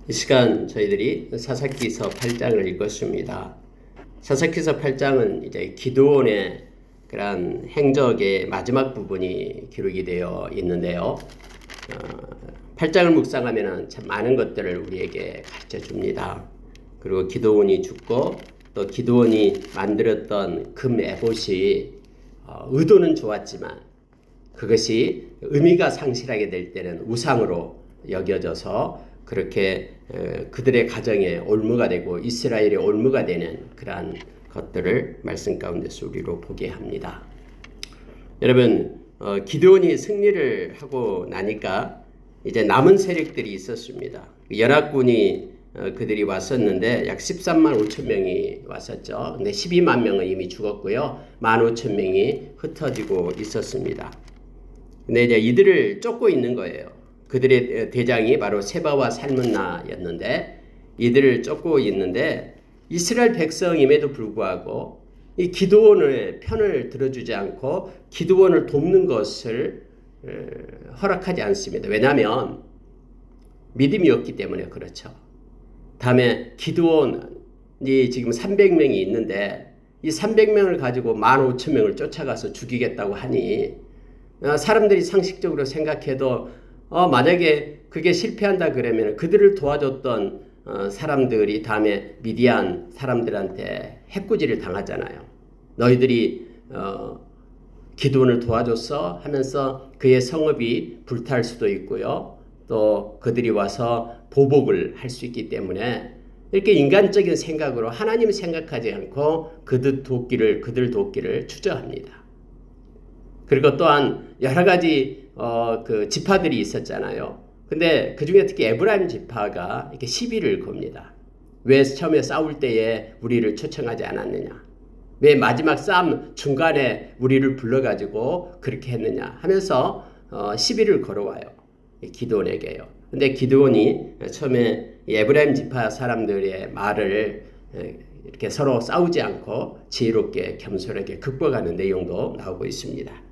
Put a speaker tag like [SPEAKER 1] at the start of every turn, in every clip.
[SPEAKER 1] 이 시간 저희들이 사사기서 8장을 읽었습니다. 사사기서 8장은 이제 기드온의 그런 행적의 마지막 부분이 기록이 되어 있는데요. 8장을 묵상하면 참 많은 것들을 우리에게 가르쳐 줍니다. 그리고 기드온이 죽고 또 기드온이 만들었던 금 에봇이 의도는 좋았지만 그것이 의미가 상실하게 될 때는 우상으로 여겨져서 그렇게 그들의 가정에 올무가 되고 이스라엘의 올무가 되는 그러한 것들을 말씀 가운데서 우리로 보게 합니다. 여러분, 기드온이 승리를 하고 나니까 이제 남은 세력들이 있었습니다. 연합군이 그들이 왔었는데 약 13만 5천 명이 왔었죠. 근데 12만 명은 이미 죽었고요. 1만 5천 명이 흩어지고 있었습니다. 근데 이제 이들을 쫓고 있는 거예요. 그들의 대장이 바로 세바와 살문나였는데 이들을 쫓고 있는데 이스라엘 백성임에도 불구하고 이 기드온의 편을 들어주지 않고 기드온을 돕는 것을 허락하지 않습니다. 왜냐하면 믿음이 없기 때문에 그렇죠. 다음에 기드온이 지금 300명이 있는데 이 300명을 가지고 15,000명을 쫓아가서 죽이겠다고 하니 사람들이 상식적으로 생각해도 만약에 그게 실패한다 그러면 그들을 도와줬던 사람들이 다음에 미디안 사람들한테 해코지를 당하잖아요. 너희들이 기드온을 도와줬어 하면서 그의 성읍이 불탈 수도 있고요. 또 그들이 와서 보복을 할 수 있기 때문에 이렇게 인간적인 생각으로 하나님 생각하지 않고 그들 돕기를 추저합니다. 그리고 또한 여러 가지 그 지파들이 있었잖아요. 근데 그 중에 특히 에브라임 지파가 이렇게 시비를 겁니다. 왜 처음에 싸울 때에 우리를 초청하지 않았느냐? 왜 마지막 싸움 중간에 우리를 불러가지고 그렇게 했느냐? 하면서 시비를 걸어와요. 기드온에게요. 근데 기드온이 처음에 에브라임 지파 사람들의 말을 이렇게 서로 싸우지 않고 지혜롭게 겸손하게 극복하는 내용도 나오고 있습니다.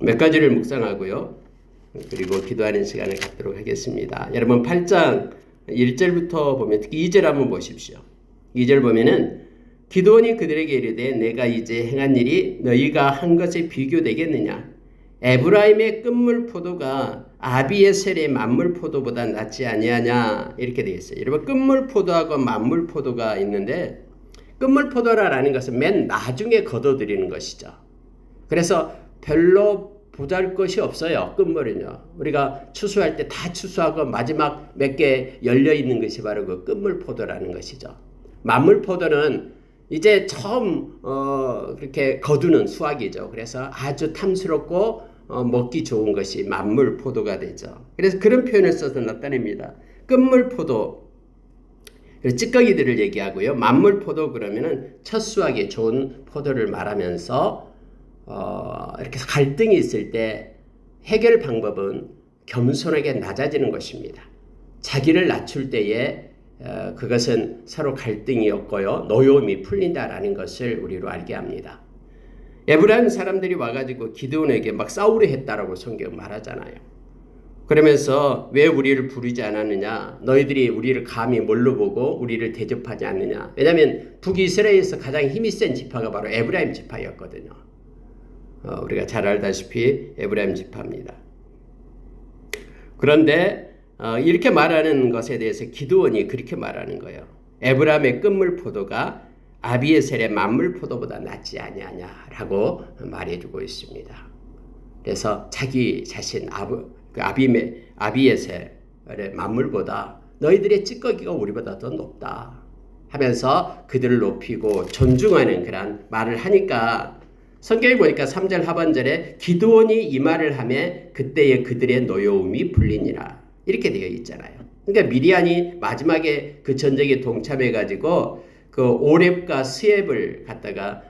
[SPEAKER 1] 몇 가지를 묵상하고요. 그리고 기도하는 시간을 갖도록 하겠습니다. 여러분 8장 1절부터 보면 특히 2절 한번 보십시오. 2절 보면은 기드온이 그들에게 이르되 내가 이제 행한 일이 너희가 한 것에 비교되겠느냐? 에브라임의 끝물 포도가 아비에셀의 만물 포도보다 낫지 아니하냐? 이렇게 되어 있어요. 여러분 끝물 포도하고 만물 포도가 있는데 끝물 포도라는 것은 맨 나중에 거둬들이는 것이죠. 그래서 별로 보잘것이 없어요. 끝물은요. 우리가 추수할 때 다 추수하고 마지막 몇 개 열려있는 것이 바로 그 끝물 포도라는 것이죠. 만물 포도는 이제 처음 그렇게 거두는 수확이죠. 그래서 아주 탐스럽고 먹기 좋은 것이 만물 포도가 되죠. 그래서 그런 표현을 써서 나타냅니다. 끝물 포도, 찌꺼기들을 얘기하고요. 만물 포도 그러면은 첫 수확이 좋은 포도를 말하면서 이렇게 갈등이 있을 때 해결 방법은 겸손하게 낮아지는 것입니다. 자기를 낮출 때에 그것은 서로 갈등이었고요. 노여움이 풀린다라는 것을 우리로 알게 합니다. 에브라임 사람들이 와가지고 기드온에게 막 싸우려 했다라고 성경 말하잖아요. 그러면서 왜 우리를 부르지 않았느냐? 너희들이 우리를 감히 뭘로 보고 우리를 대접하지 않느냐? 왜냐하면 북이스라엘에서 가장 힘이 센 지파가 바로 에브라임 지파였거든요. 우리가 잘 알다시피 에브라임 지파입니다. 그런데 이렇게 말하는 것에 대해서 기드온이 그렇게 말하는 거예요. 에브라임의 끝물 포도가 아비에셀의 만물 포도보다 낫지 아니하냐라고 말해주고 있습니다. 그래서 자기 자신 아비에셀의 만물보다 너희들의 찌꺼기가 우리보다 더 높다 하면서 그들을 높이고 존중하는 그런 말을 하니까 성경에 보니까 3절 하반절에 기드온이 이 말을 하매 그때에 그들의 노여움이 풀리니라 이렇게 되어 있잖아요. 그러니까 미디안이 마지막에 그 전쟁에 동참해가지고 그 오렙과 스엡을 갖다가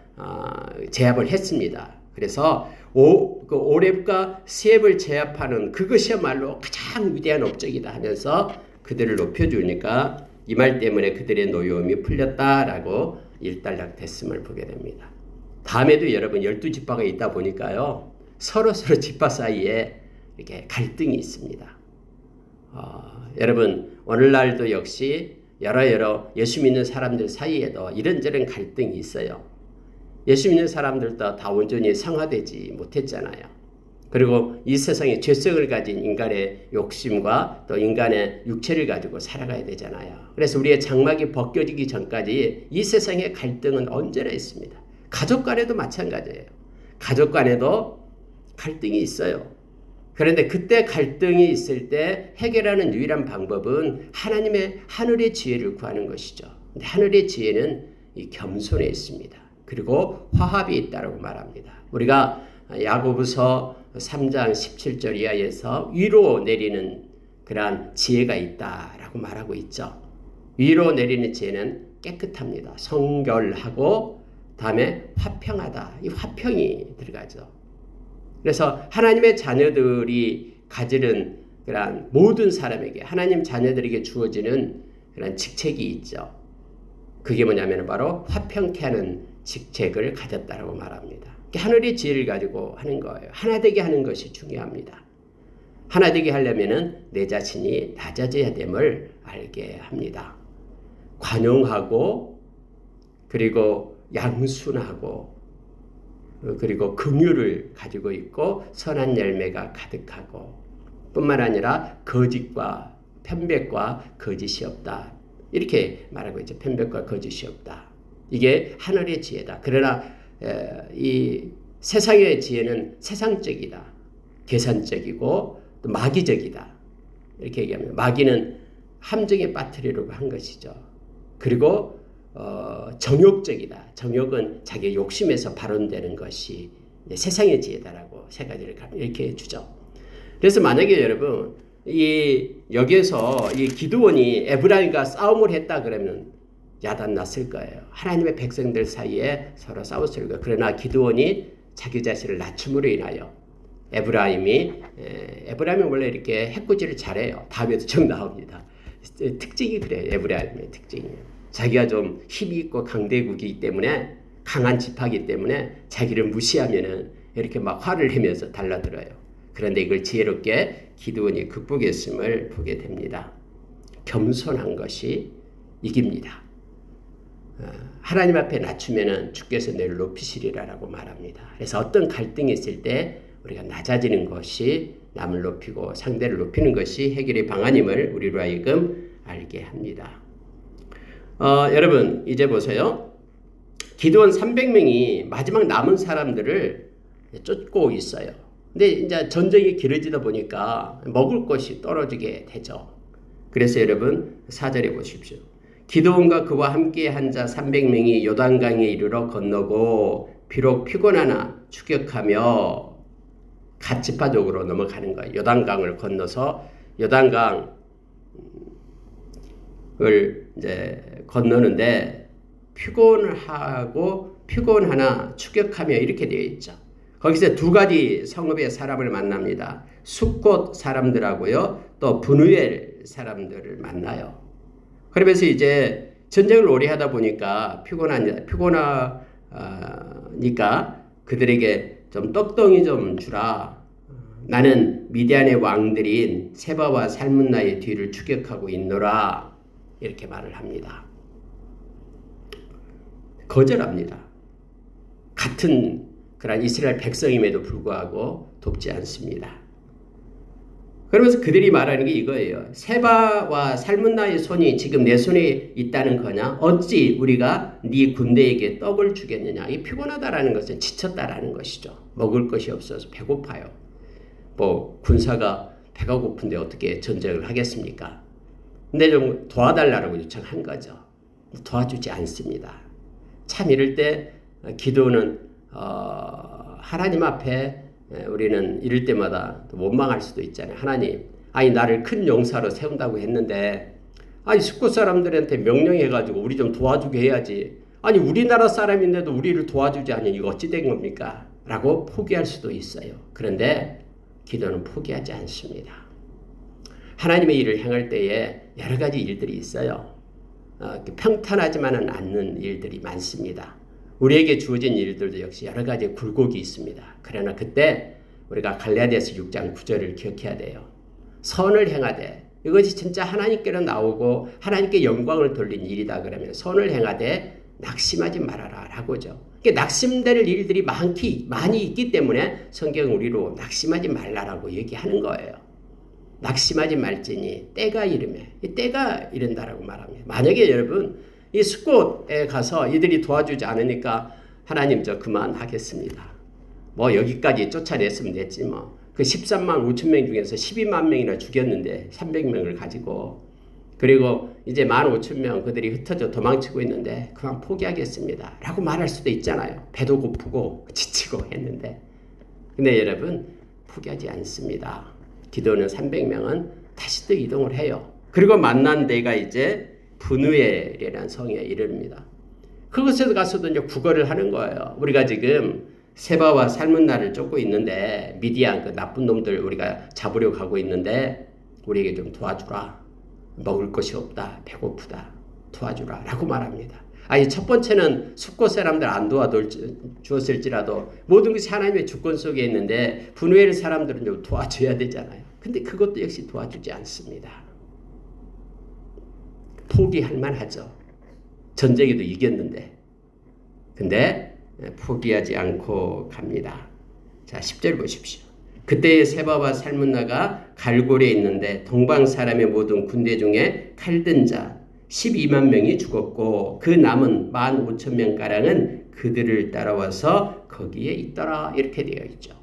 [SPEAKER 1] 제압을 했습니다. 그래서 그 오렙과 스엡을 제압하는 그것이야말로 가장 위대한 업적이다 하면서 그들을 높여주니까 이 말 때문에 그들의 노여움이 풀렸다라고 일단락됐음을 보게 됩니다. 다음에도 여러분 12지파가 있다 보니까요. 서로 지파 사이에 이렇게 갈등이 있습니다. 여러분 오늘날도 역시 여러 예수 믿는 사람들 사이에도 이런저런 갈등이 있어요. 예수 믿는 사람들도 다 온전히 성화되지 못했잖아요. 그리고 이 세상에 죄성을 가진 인간의 욕심과 또 인간의 육체를 가지고 살아가야 되잖아요. 그래서 우리의 장막이 벗겨지기 전까지 이 세상의 갈등은 언제나 있습니다. 가족 간에도 마찬가지예요. 가족 간에도 갈등이 있어요. 그런데 그때 갈등이 있을 때 해결하는 유일한 방법은 하나님의 하늘의 지혜를 구하는 것이죠. 근데 하늘의 지혜는 이 겸손에 있습니다. 그리고 화합이 있다고 말합니다. 우리가 야고보서 3장 17절 이하에서 위로 내리는 그러한 지혜가 있다라고 말하고 있죠. 위로 내리는 지혜는 깨끗합니다. 성결하고 다음에 화평하다. 이 화평이 들어가죠. 그래서 하나님의 자녀들이 가지는 그러한 모든 사람에게 하나님 자녀들에게 주어지는 그런 직책이 있죠. 그게 뭐냐면 바로 화평케 하는 직책을 가졌다라고 말합니다. 하늘의 지혜를 가지고 하는 거예요. 하나 되게 하는 것이 중요합니다. 하나 되게 하려면은 내 자신이 낮아져야 됨을 알게 합니다. 관용하고 그리고 양순하고 그리고 긍휼을 가지고 있고 선한 열매가 가득하고 뿐만 아니라 거짓과 편백과 거짓이 없다. 이렇게 말하고 있죠. 편백과 거짓이 없다. 이게 하늘의 지혜다. 그러나 이 세상의 지혜는 세상적이다. 계산적이고 또 마귀적이다. 이렇게 얘기합니다. 마귀는 함정에 빠뜨리려고 한 것이죠. 그리고 정욕적이다. 정욕은 자기의 욕심에서 발원되는 것이 세상의 지혜다라고 세 가지를 이렇게 해주죠. 그래서 만약에 여러분 여기에서 이 기드온이 에브라임과 싸움을 했다 그러면 야단 났을 거예요. 하나님의 백성들 사이에 서로 싸웠을 거예요. 그러나 기드온이 자기 자신을 낮춤으로 인하여 에브라임이 원래 이렇게 해코지를 잘해요. 다음에도 쭉 나옵니다. 특징이 그래요. 에브라임의 특징이. 자기가 좀 힘이 있고 강대국이기 때문에 강한 지파이기 때문에 자기를 무시하면은 이렇게 막 화를 내면서 달라들어요. 그런데 이걸 지혜롭게 기드온이 극복했음을 보게 됩니다. 겸손한 것이 이깁니다. 하나님 앞에 낮추면은 주께서 너를 높이시리라라고 말합니다. 그래서 어떤 갈등이 있을 때 우리가 낮아지는 것이 남을 높이고 상대를 높이는 것이 해결의 방안임을 우리로 하여금 알게 합니다. 여러분 이제 보세요. 기드온 300명이 마지막 남은 사람들을 쫓고 있어요. 근데 이제 전쟁이 길어지다 보니까 먹을 것이 떨어지게 되죠. 그래서 여러분 4절에 보십시오. 기드온과 그와 함께 한 자 300명이 요단강에 이르러 건너고 비록 피곤하나 추격하며 갓지파족으로 넘어가는 거예요. 요단강을 건너서 요단강을 이제 건너는데 피곤하나 추격하며 이렇게 되어 있죠. 거기서 두 가지 성읍의 사람을 만납니다. 숫곳 사람들하고요, 또 브누엘 사람들을 만나요. 그러면서 이제 전쟁을 오래 하다 보니까 피곤하니까 그들에게 좀 떡덩이 좀 주라. 나는 미디안의 왕들인 세바와 살문나의 뒤를 추격하고 있노라. 이렇게 말을 합니다. 거절합니다. 같은 그런 이스라엘 백성임에도 불구하고 돕지 않습니다. 그러면서 그들이 말하는 게 이거예요. 세바와 살문나의 손이 지금 내 손에 있다는 거냐? 어찌 우리가 네 군대에게 떡을 주겠느냐? 이 피곤하다라는 것은 지쳤다라는 것이죠. 먹을 것이 없어서 배고파요. 뭐 군사가 배가 고픈데 어떻게 전쟁을 하겠습니까? 근데 좀 도와달라고 요청한 거죠. 도와주지 않습니다. 참 이럴 때 기도는 하나님 앞에 우리는 이럴 때마다 원망할 수도 있잖아요. 하나님, 아니 나를 큰 용사로 세운다고 했는데 아니 숫곳 사람들한테 명령해가지고 우리 좀 도와주게 해야지. 아니 우리나라 사람인데도 우리를 도와주지 않으니 이거 어찌 된 겁니까? 라고 포기할 수도 있어요. 그런데 기도는 포기하지 않습니다. 하나님의 일을 행할 때에 여러 가지 일들이 있어요. 평탄하지만은 않는 일들이 많습니다. 우리에게 주어진 일들도 역시 여러 가지 굴곡이 있습니다. 그러나 그때 우리가 갈라디아서 6장 9절을 기억해야 돼요. 선을 행하되 이것이 진짜 하나님께로 나오고 하나님께 영광을 돌린 일이다 그러면 선을 행하되 낙심하지 말아라 라고죠. 낙심될 일들이 많이 있기 때문에 성경은 우리로 낙심하지 말라라고 얘기하는 거예요. 낙심하지 말지니 때가 이르매, 이 때가 이른다라고 말합니다. 만약에 여러분 이 숫곳에 가서 이들이 도와주지 않으니까 하나님 저 그만하겠습니다. 뭐 여기까지 쫓아냈으면 됐지 뭐. 그 13만 5천 명 중에서 12만 명이나 죽였는데 300명을 가지고 그리고 이제 15,000명 그들이 흩어져 도망치고 있는데 그만 포기하겠습니다 라고 말할 수도 있잖아요. 배도 고프고 지치고 했는데 근데 여러분 포기하지 않습니다. 기도는 300명은 다시 또 이동을 해요. 그리고 만난 데가 이제 브누엘이라는 성에 이릅니다. 그곳에 가서도 이제 구걸을 하는 거예요. 우리가 지금 세바와 살문나를 쫓고 있는데 미디안 그 나쁜 놈들 우리가 잡으려 가고 있는데 우리에게 좀 도와주라. 먹을 것이 없다. 배고프다. 도와주라 라고 말합니다. 아니 첫 번째는 숫곳 사람들 안 도와주었을지라도 모든 것이 하나님의 주권 속에 있는데 브누엘 사람들은 좀 도와줘야 되잖아요. 근데 그것도 역시 도와주지 않습니다. 포기할 만하죠. 전쟁에도 이겼는데. 근데 포기하지 않고 갑니다. 자 10절 보십시오. 그때의 세바와 살문나가 갈골에 있는데 동방 사람의 모든 군대 중에 칼든 자 12만 명이 죽었고 그 남은 15,000명가량은 그들을 따라와서 거기에 있더라 이렇게 되어 있죠.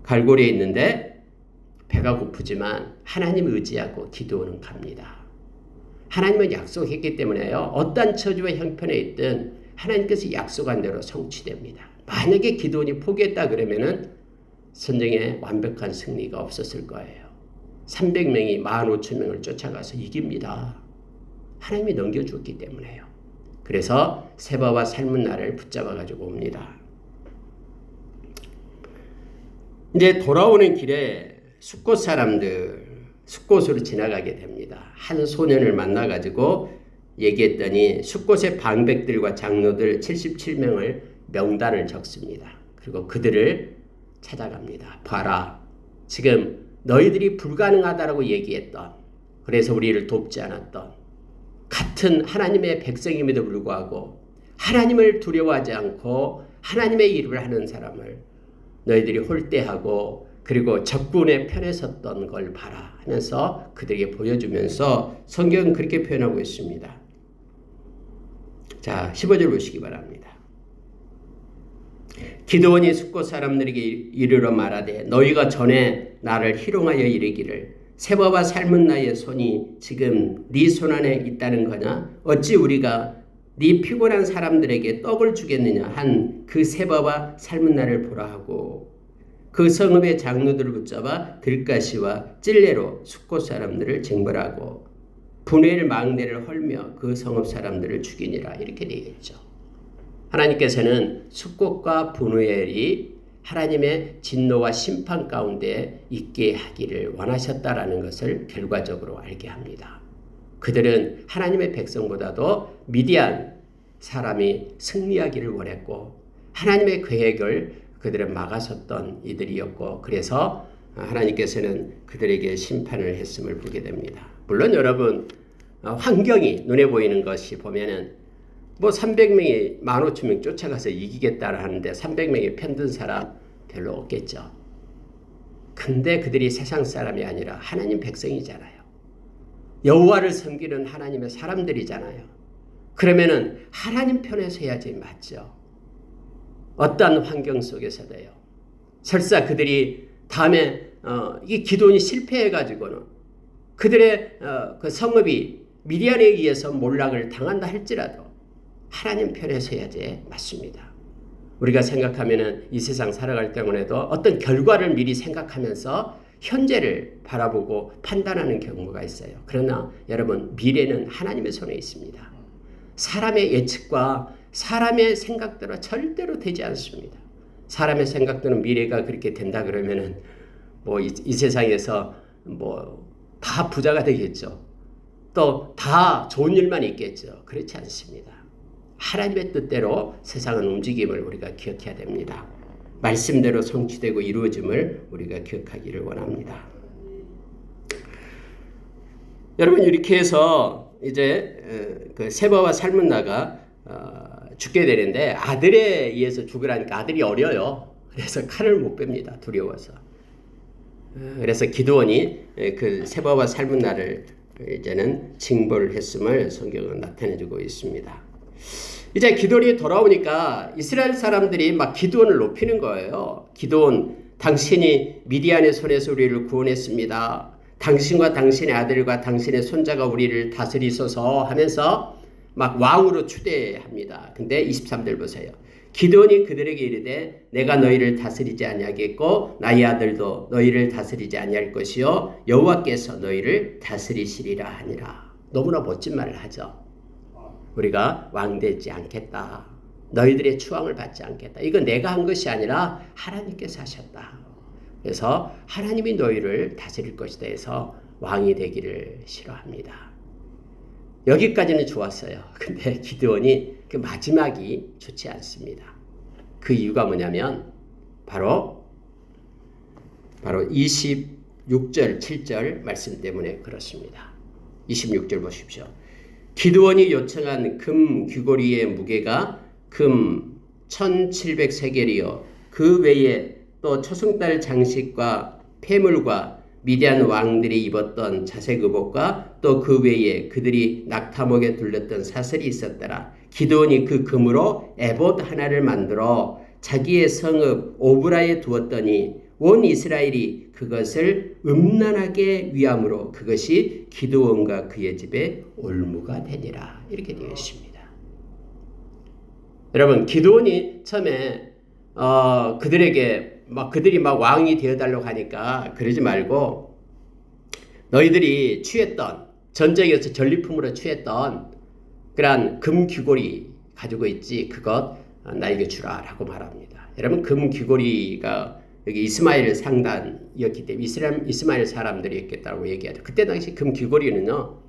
[SPEAKER 1] 갈골에 있는데 배가 고프지만 하나님 의지하고 기도는 갑니다. 하나님은 약속했기 때문에요. 어떤 처지와 형편에 있든 하나님께서 약속한 대로 성취됩니다. 만약에 기도원이 포기했다 그러면은 전쟁에 완벽한 승리가 없었을 거예요. 300명이 15,000명을 쫓아가서 이깁니다. 하나님이 넘겨주었기 때문에요. 그래서 세바와 살문나를 붙잡아 가지고 옵니다. 이제 돌아오는 길에 숫곳 사람들 숫곳으로 지나가게 됩니다. 한 소년을 만나 가지고 얘기했더니 숫곳의 방백들과 장로들 77명을 명단을 적습니다. 그리고 그들을 찾아갑니다. 봐라. 지금 너희들이 불가능하다라고 얘기했던 그래서 우리를 돕지 않았던 같은 하나님의 백성임에도 불구하고 하나님을 두려워하지 않고 하나님의 일을 하는 사람을 너희들이 홀대하고 그리고 적군의 편에 섰던 걸 봐라 하면서 그들에게 보여주면서 성경은 그렇게 표현하고 있습니다. 자 15절 보시기 바랍니다. 기드온이 숫곳 사람들에게 이르러 말하되 너희가 전에 나를 희롱하여 이르기를 세바와 살문나의 손이 지금 네 손안에 있다는 거냐? 어찌 우리가 네 피곤한 사람들에게 떡을 주겠느냐 한 그 세바와 살문나를 보라 하고 그 성읍의 장로들을 붙잡아 들가시와 찔레로 숫곳 사람들을 징벌하고 브누엘 망대를 헐며 그 성읍 사람들을 죽이니라 이렇게 되어 있죠. 하나님께서는 숫곳과 브누엘이 하나님의 진노와 심판 가운데 있게 하기를 원하셨다라는 것을 결과적으로 알게 합니다. 그들은 하나님의 백성보다도 미디안 사람이 승리하기를 원했고 하나님의 계획을 그들은 막아섰던 이들이었고 그래서 하나님께서는 그들에게 심판을 했음을 보게 됩니다. 물론 여러분 환경이 눈에 보이는 것이 보면은 뭐 300명이 15,000명 쫓아가서 이기겠다라 하는데 300명이 편든 사람 별로 없겠죠. 근데 그들이 세상 사람이 아니라 하나님 백성이잖아요. 여호와를 섬기는 하나님의 사람들이잖아요. 그러면은 하나님 편에 서야지 맞죠. 어떤 환경 속에서도요. 설사 그들이 다음에 이 기도원이 실패해가지고는 그들의 그 성읍이 미디안에 의해서 몰락을 당한다 할지라도 하나님 편에 서야지 맞습니다. 우리가 생각하면은 이 세상 살아갈 때문에도 어떤 결과를 미리 생각하면서 현재를 바라보고 판단하는 경우가 있어요. 그러나 여러분 미래는 하나님의 손에 있습니다. 사람의 예측과 사람의 생각대로 절대로 되지 않습니다. 사람의 생각대로 미래가 그렇게 된다 그러면은 뭐 이 세상에서 뭐 다 부자가 되겠죠. 또 다 좋은 일만 있겠죠. 그렇지 않습니다. 하나님의 뜻대로 세상은 움직임을 우리가 기억해야 됩니다. 말씀대로 성취되고 이루어짐을 우리가 기억하기를 원합니다. 여러분 이렇게 해서 이제 그 세바와 살문나가 죽게 되는데 아들에 의해서 죽으라니까 아들이 어려요. 그래서 칼을 못 뺍니다. 두려워서. 그래서 기드온이 그 세바와 살문나를 이제는 징벌을 했음을 성경은 나타내주고 있습니다. 이제 기드온이 돌아오니까 이스라엘 사람들이 막 기드온을 높이는 거예요. 기드온, 당신이 미디안의 손에서 우리를 구원했습니다. 당신과 당신의 아들과 당신의 손자가 우리를 다스리소서 하면서 막 왕으로 추대합니다. 근데 23절 보세요. 기드온이 그들에게 이르되 내가 너희를 다스리지 아니하겠고 나의 아들도 너희를 다스리지 아니할 것이요 여호와께서 너희를 다스리시리라 하니라. 너무나 멋진 말을 하죠. 우리가 왕되지 않겠다. 너희들의 추앙을 받지 않겠다. 이건 내가 한 것이 아니라 하나님께서 하셨다. 그래서 하나님이 너희를 다스릴 것이다 해서 왕이 되기를 싫어합니다. 여기까지는 좋았어요. 근데 기드온이 그 마지막이 좋지 않습니다. 그 이유가 뭐냐면 바로 26절 7절 말씀 때문에 그렇습니다. 26절 보십시오. 기드온이 요청한 금 귀고리의 무게가 금 1700세겔이요 그 외에 또 초승달 장식과 폐물과 미디안 왕들이 입었던 자색 의복과 또 그 외에 그들이 낙타목에 둘렸던 사슬이 있었더라. 기드온이 그 금으로 에봇 하나를 만들어 자기의 성읍 오브라에 두었더니 온 이스라엘이 그것을 음란하게 위함으로 그것이 기드온과 그의 집에 올무가 되니라. 이렇게 되어 있습니다. 여러분 기드온이 처음에 그들이 막 왕이 되어달라고 하니까 그러지 말고 너희들이 취했던 전쟁에서 전리품으로 취했던 그러한 금 귀고리 가지고 있지 그것 나에게 주라 라고 말합니다. 여러분 금 귀고리가 여기 이스마엘 상단이었기 때문에 이스마엘 사람들이었겠다고 얘기하죠. 그때 당시 금 귀고리는요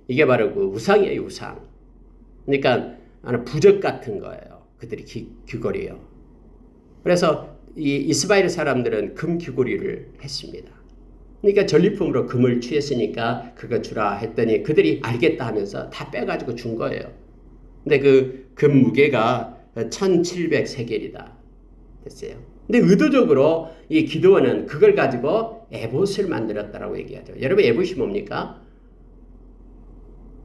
[SPEAKER 1] 이게 바로 그 우상이에요. 우상. 그러니까 부적 같은 거예요. 그들이 귀고리예요. 그래서 이 이스마엘 사람들은 금 귀고리를 했습니다. 그러니까 전리품으로 금을 취했으니까 그거 주라 했더니 그들이 알겠다 하면서 다 빼가지고 준 거예요. 근데 그 금 무게가 1700세겔이다 됐어요. 근데 의도적으로 이 기드온은 그걸 가지고 에봇을 만들었다라고 얘기하죠. 여러분 에봇이 뭡니까?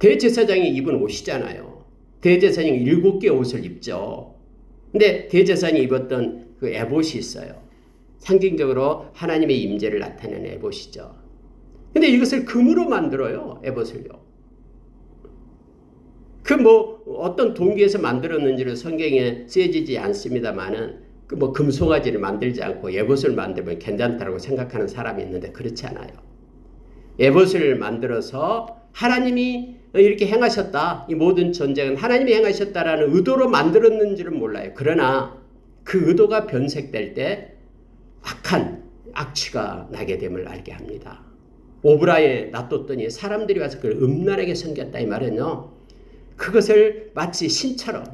[SPEAKER 1] 대제사장이 입은 옷이잖아요. 대제사장이 7개의 옷을 입죠. 근데 대제사장이 입었던 그 에봇이 있어요. 상징적으로 하나님의 임재를 나타내는 에봇이죠. 근데 이것을 금으로 만들어요. 에봇을요. 어떤 동기에서 만들었는지를 성경에 쓰여지지 않습니다만은 금송아지를 만들지 않고 에봇을 만들면 괜찮다고 생각하는 사람이 있는데 그렇지 않아요. 에봇을 만들어서 하나님이 이렇게 행하셨다. 이 모든 전쟁은 하나님이 행하셨다라는 의도로 만들었는지는 몰라요. 그러나 그 의도가 변색될 때 악한 악취가 나게 됨을 알게 합니다. 오브라에 놔뒀더니 사람들이 와서 그걸 음란하게 섬겼다 이 말은요. 그것을 마치 신처럼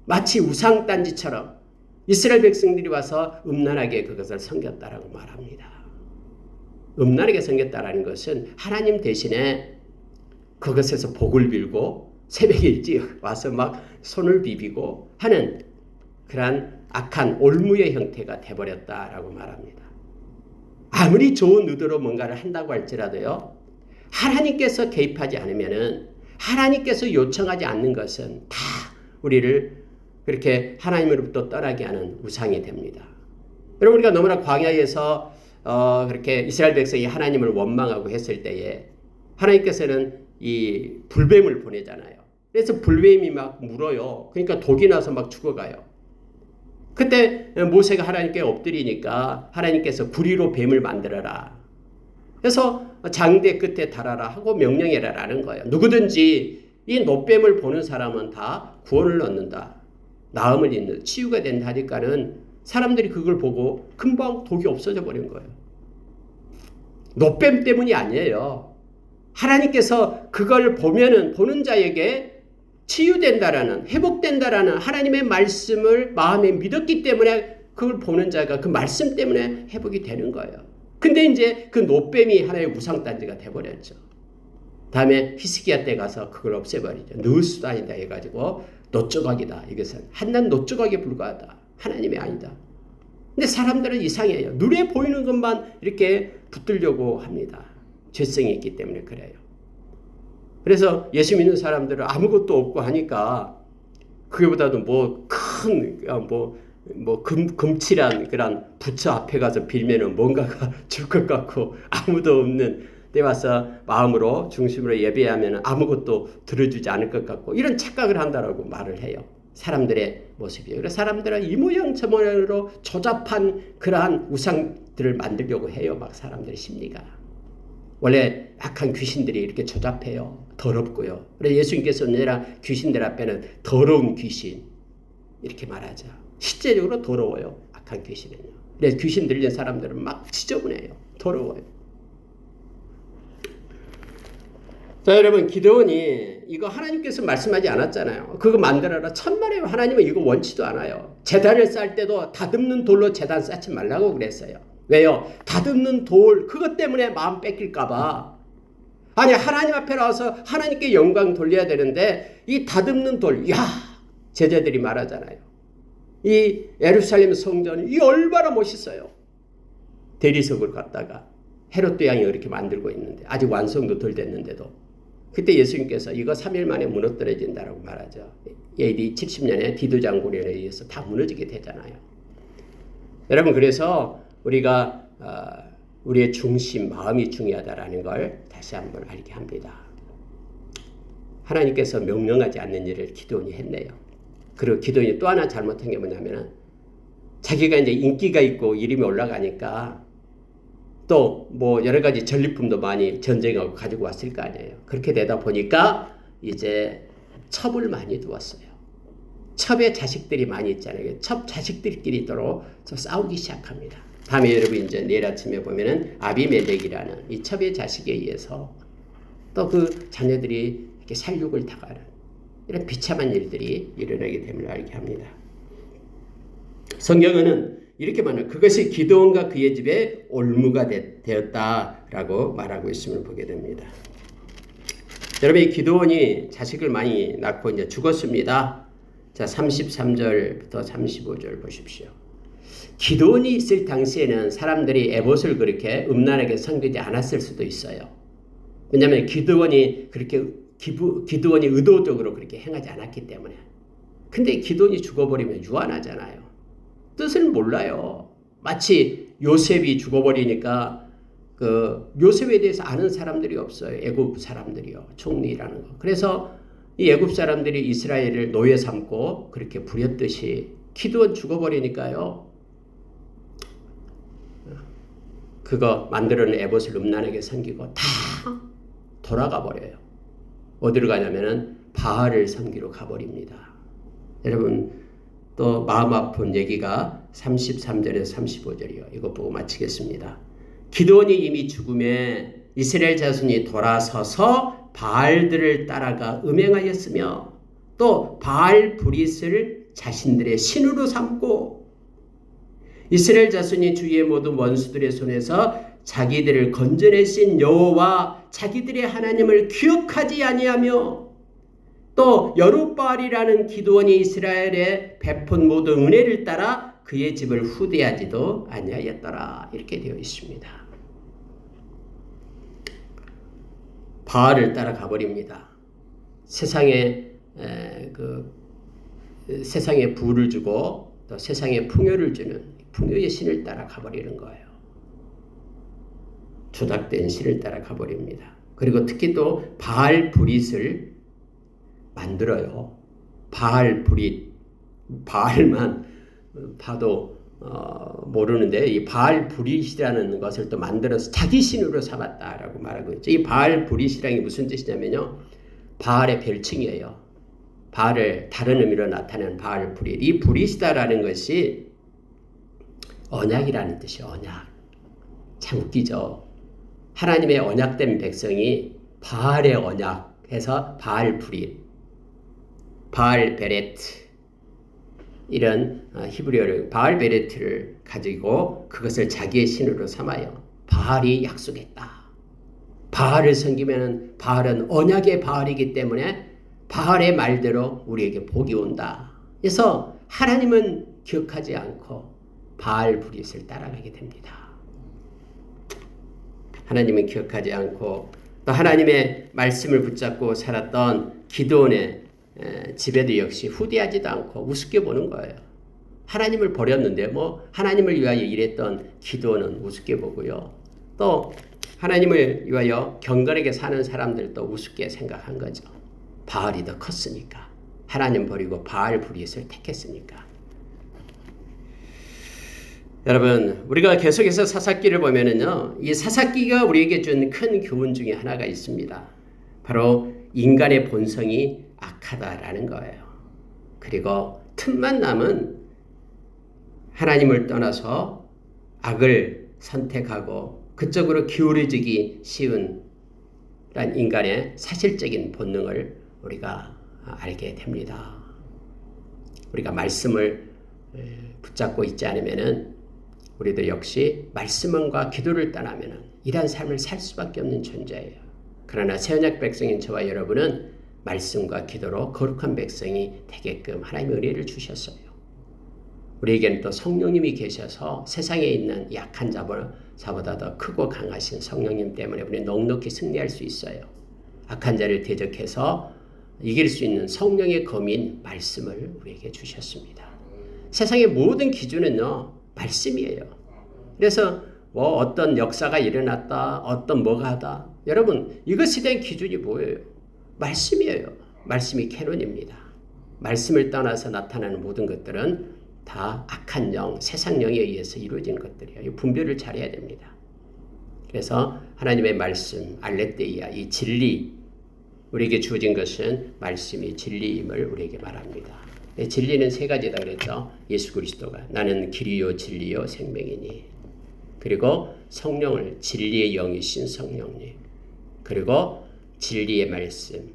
[SPEAKER 1] 마치 우상단지처럼 이스라엘 백성들이 와서 음란하게 그것을 섬겼다라고 말합니다. 음란하게 섬겼다라는 것은 하나님 대신에 그것에서 복을 빌고 새벽에 일찍 와서 막 손을 비비고 하는 그러한 악한 올무의 형태가 돼버렸다라고 말합니다. 아무리 좋은 의도로 뭔가를 한다고 할지라도요. 하나님께서 개입하지 않으면은 하나님께서 요청하지 않는 것은 다 우리를 그렇게 하나님으로부터 떠나게 하는 우상이 됩니다. 여러분 우리가 너무나 광야에서 그렇게 이스라엘 백성이 하나님을 원망하고 했을 때에 하나님께서는 이 불뱀을 보내잖아요. 그래서 불뱀이 막 물어요. 그러니까 독이 나서 막 죽어가요. 그때 모세가 하나님께 엎드리니까 하나님께서 구리로 뱀을 만들어라. 그래서 장대 끝에 달아라 하고 명령해라라는 거예요. 누구든지 이 노뱀을 보는 사람은 다 구원을 얻는다. 나음을 잇는 치유가 된다 하니까는 사람들이 그걸 보고 금방 독이 없어져 버린 거예요. 노뱀 때문이 아니에요. 하나님께서 그걸 보면은 보는 자에게 치유된다라는 회복된다라는 하나님의 말씀을 마음에 믿었기 때문에 그걸 보는 자가 그 말씀 때문에 회복이 되는 거예요. 근데 이제 그 노뱀이 하나의 우상단지가 돼버렸죠. 다음에 히스기야 때 가서 그걸 없애버리죠. 느수도 아니다 해가지고 노조각이다. 이것은 한낱 노조각에 불과하다. 하나님이 아니다. 근데 사람들은 이상해요. 눈에 보이는 것만 이렇게 붙들려고 합니다. 죄성이 있기 때문에 그래요. 그래서 예수 믿는 사람들은 아무것도 없고 하니까 그거보다도 금칠한 그런 부처 앞에 가서 빌면은 뭔가가 줄 것 같고 아무도 없는 때 와서 마음으로 중심으로 예배하면 아무것도 들어주지 않을 것 같고 이런 착각을 한다라고 말을 해요. 사람들의 모습이에요. 그래서 사람들은 이 모양 저 모양으로 조잡한 그러한 우상들을 만들려고 해요. 막 사람들의 심리가. 원래 악한 귀신들이 이렇게 조잡해요. 더럽고요. 그래서 예수님께서는 내가 귀신들 앞에는 더러운 귀신 이렇게 말하죠. 실제적으로 더러워요. 악한 귀신은요. 그래서 귀신 들린 사람들은 막 지저분해요. 더러워요. 자, 여러분, 기드온이 이거 하나님께서 말씀하지 않았잖아요. 그거 만들어라. 천만에요. 하나님은 이거 원치도 않아요. 제단을 쌓을 때도 다듬는 돌로 제단 쌓지 말라고 그랬어요. 왜요? 다듬는 돌, 그것 때문에 마음 뺏길까봐. 아니, 하나님 앞에 나와서 하나님께 영광 돌려야 되는데, 이 다듬는 돌, 제자들이 말하잖아요. 이 예루살렘 성전이 얼마나 멋있어요. 대리석을 갖다가 헤롯 왕이 이렇게 만들고 있는데, 아직 완성도 덜 됐는데도. 그때 예수님께서 이거 3일 만에 무너뜨려진다라고 말하죠. AD 70년에 디도 장군에 의해서 다 무너지게 되잖아요. 여러분, 그래서 우리가 우리의 중심, 마음이 중요하다라는 걸 다시 한번 알게 합니다. 하나님께서 명령하지 않는 일을 기드온이 했네요. 그리고 기드온이 또 하나 잘못한 게 뭐냐면은 자기가 이제 인기가 있고 이름이 올라가니까 또 뭐 여러 가지 전리품도 많이 전쟁하고 가지고 왔을 거 아니에요. 그렇게 되다 보니까 이제 첩을 많이 두었어요. 첩의 자식들이 많이 있잖아요. 첩 자식들끼리 서로 싸우기 시작합니다. 다음에 여러분 이제 내일 아침에 보면은 아비멜렉이라는 이 첩의 자식에 의해서 또 그 자녀들이 이렇게 살육을 당하는 이런 비참한 일들이 일어나게 됨을 알게 합니다. 성경은 이렇게 말해요. 그것이 기드온과 그의 집에 올무가 되었다라고 말하고 있음을 보게 됩니다. 여러분, 이 기드온이 자식을 많이 낳고 이제 죽었습니다. 자, 33절부터 35절 보십시오. 기드온이 있을 당시에는 사람들이 에봇을 그렇게 음란하게 섬기지 않았을 수도 있어요. 왜냐하면 기드온이 의도적으로 그렇게 행하지 않았기 때문에. 근데 기드온이 죽어버리면 유한하잖아요. 뜻을 몰라요. 마치 요셉이 죽어버리니까 그 요셉에 대해서 아는 사람들이 없어요. 애굽 사람들이요. 총리라는 거. 그래서 이 애굽 사람들이 이스라엘을 노예 삼고 그렇게 부렸듯이 기드온 죽어버리니까요. 그거 만들어낸 에봇을 음란하게 섬기고 다 돌아가 버려요. 어디로 가냐면은 바알을 섬기러 가버립니다. 여러분, 또 마음 아픈 얘기가 33절에서 35절이요. 이거 보고 마치겠습니다. 기드온이 이미 죽음에 이스라엘 자손이 돌아서서 바알들을 따라가 음행하였으며 또 바알 브릿을 자신들의 신으로 삼고 이스라엘 자손이 주위의 모든 원수들의 손에서 자기들을 건져내신 여호와 자기들의 하나님을 기억하지 아니하며 또 여룻바알이라는 기드온이 이스라엘에 베푼 모든 은혜를 따라 그의 집을 후대하지도 아니하였더라. 이렇게 되어 있습니다. 바알을 따라 가버립니다. 세상에 부를 주고 또 세상에 풍요를 주는 풍요의 신을 따라 가버리는 거예요. 조작된 신을 따라 가버립니다. 그리고 특히 또 바알 브릿을 만들어요. 바알 브릿, 바알만 봐도 모르는데 이 바알 브릿이라는 것을 또 만들어서 자기 신으로 삼았다라고 말하고 있죠. 이 바알 브릿이라는 게 무슨 뜻이냐면요, 바알의 별칭이에요. 바알을 다른 의미로 나타내는 바알 브릿. 이 브릿이다라는 것이 언약이라는 뜻이에요. 언약. 참 웃기죠. 하나님의 언약된 백성이 바알의 언약 해서 바알 브릿, 바알 베레트 이런 히브리어를 바알 베레트를 가지고 그것을 자기의 신으로 삼아요. 바알이 약속했다. 바알을 섬기면 바알은 언약의 바알이기 때문에 바알의 말대로 우리에게 복이 온다. 그래서 하나님은 기억하지 않고 바알 브릿을 따라가게 됩니다. 하나님은 기억하지 않고 또 하나님의 말씀을 붙잡고 살았던 기드온의 지배도 역시 후대하지도 않고 우습게 보는 거예요. 하나님을 버렸는데 뭐 하나님을 위하여 일했던 기드온은 우습게 보고요. 또 하나님을 위하여 경건하게 사는 사람들도 우습게 생각한 거죠. 바알이 더 컸으니까. 하나님 버리고 바알 브릿을 택했으니까. 여러분, 우리가 계속해서 사사기를 보면은요, 이 사사기가 우리에게 준 큰 교훈 중에 하나가 있습니다. 바로 인간의 본성이 악하다라는 거예요. 그리고 틈만 남은 하나님을 떠나서 악을 선택하고 그쪽으로 기울어지기 쉬운 인간의 사실적인 본능을 우리가 알게 됩니다. 우리가 말씀을 붙잡고 있지 않으면은 우리도 역시 말씀과 기도를 떠나면은 이러한 삶을 살 수밖에 없는 존재예요. 그러나 새언약 백성인 저와 여러분은 말씀과 기도로 거룩한 백성이 되게끔 하나님의 은혜를 주셨어요. 우리에게는 또 성령님이 계셔서 세상에 있는 약한 자보다 더 크고 강하신 성령님 때문에 우리는 넉넉히 승리할 수 있어요. 악한 자를 대적해서 이길 수 있는 성령의 검인 말씀을 우리에게 주셨습니다. 세상의 모든 기준은요, 말씀이에요. 그래서 뭐 어떤 역사가 일어났다, 어떤 뭐가 하다. 여러분, 이것에 대한 기준이 뭐예요? 말씀이에요. 말씀이 캐논입니다. 말씀을 떠나서 나타나는 모든 것들은 다 악한 영, 세상 영에 의해서 이루어진 것들이에요. 이 분별을 잘해야 됩니다. 그래서 하나님의 말씀, 알레theia, 이 진리, 우리에게 주어진 것은 말씀이 진리임을 우리에게 말합니다. 진리는 세 가지다 그랬죠. 예수 그리스도가 나는 길이요 진리요 생명이니. 그리고 성령을 진리의 영이신 성령님. 그리고 진리의 말씀.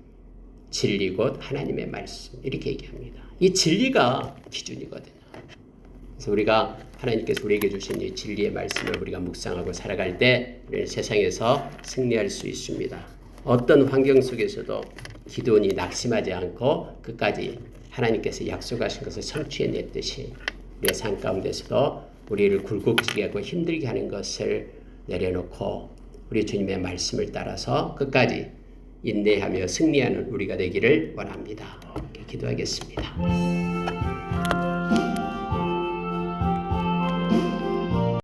[SPEAKER 1] 진리 곧 하나님의 말씀. 이렇게 얘기합니다. 이 진리가 기준이거든요. 그래서 우리가 하나님께서 우리에게 주신 이 진리의 말씀을 우리가 묵상하고 살아갈 때 우리는 세상에서 승리할 수 있습니다. 어떤 환경 속에서도 기도원이 낙심하지 않고 끝까지 하나님께서 약속하신 것을 성취해냈듯이 우리의 삶 가운데서도 우리를 굴곡지게 하고 힘들게 하는 것을 내려놓고 우리 주님의 말씀을 따라서 끝까지 인내하며 승리하는 우리가 되기를 원합니다. 기도하겠습니다.